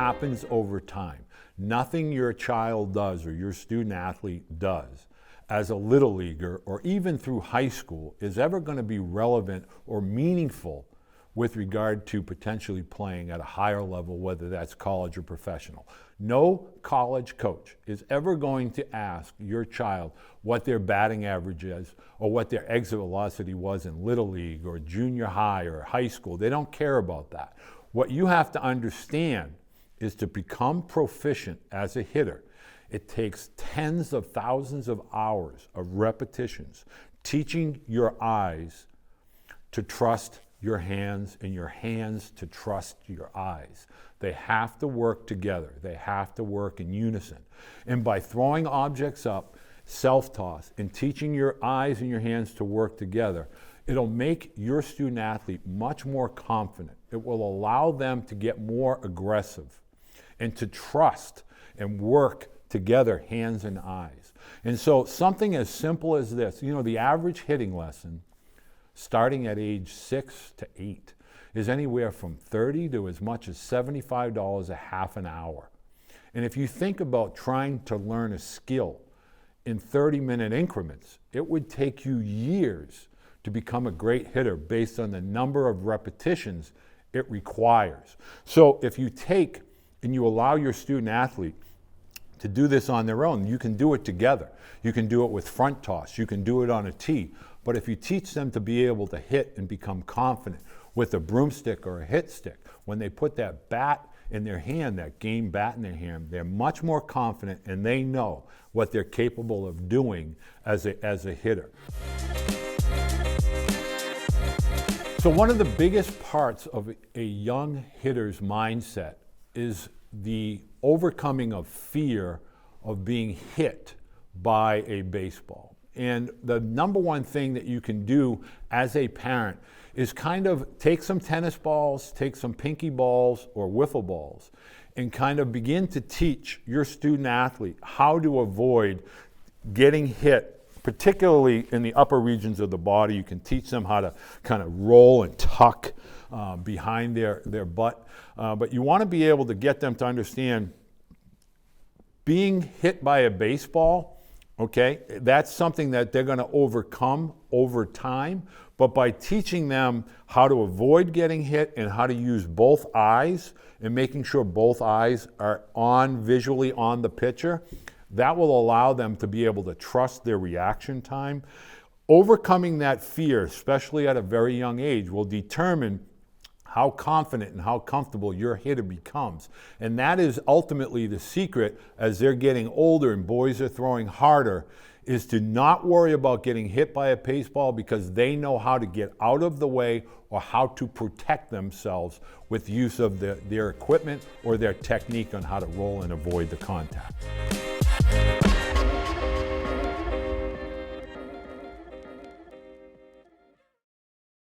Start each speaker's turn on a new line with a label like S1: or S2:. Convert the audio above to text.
S1: happens over time. Nothing your child does or your student athlete does as a little leaguer or even through high school is ever going to be relevant or meaningful with regard to potentially playing at a higher level, whether that's college or professional. No college coach is ever going to ask your child what their batting average is or what their exit velocity was in Little League or junior high or high school. They don't care about that. What you have to understand is to become proficient as a hitter. It takes tens of thousands of hours of repetitions, teaching your eyes to trust your hands and your hands to trust your eyes. They have to work together. They have to work in unison. And by throwing objects up, self-toss, and teaching your eyes and your hands to work together, it'll make your student athlete much more confident. It will allow them to get more aggressive and to trust and work together, hands and eyes. And so something as simple as this, the average hitting lesson starting at age 6 to 8 is anywhere from $30 to as much as $75 a half an hour. And if you think about trying to learn a skill in 30-minute increments, it would take you years to become a great hitter based on the number of repetitions it requires. So if you take and you allow your student athlete to do this on their own, you can do it together. You can do it with front toss. You can do it on a tee. But if you teach them to be able to hit and become confident with a broomstick or a hit stick, when they put that bat in their hand, that game bat in their hand, they're much more confident and they know what they're capable of doing as a hitter. So one of the biggest parts of a young hitter's mindset is the overcoming of fear of being hit by a baseball. And the number one thing that you can do as a parent is kind of take some tennis balls, take some pinky balls or wiffle balls, and kind of begin to teach your student athlete how to avoid getting hit, particularly in the upper regions of the body. You can teach them how to kind of roll and tuck behind their butt. But you want to be able to get them to understand being hit by a baseball, okay, that's something that they're going to overcome over time. But by teaching them how to avoid getting hit and how to use both eyes and making sure both eyes are visually on the pitcher, that will allow them to be able to trust their reaction time. Overcoming that fear, especially at a very young age, will determine how confident and how comfortable your hitter becomes. And that is ultimately the secret as they're getting older and boys are throwing harder, is to not worry about getting hit by a baseball because they know how to get out of the way or how to protect themselves with use of their equipment or their technique on how to roll and avoid the contact.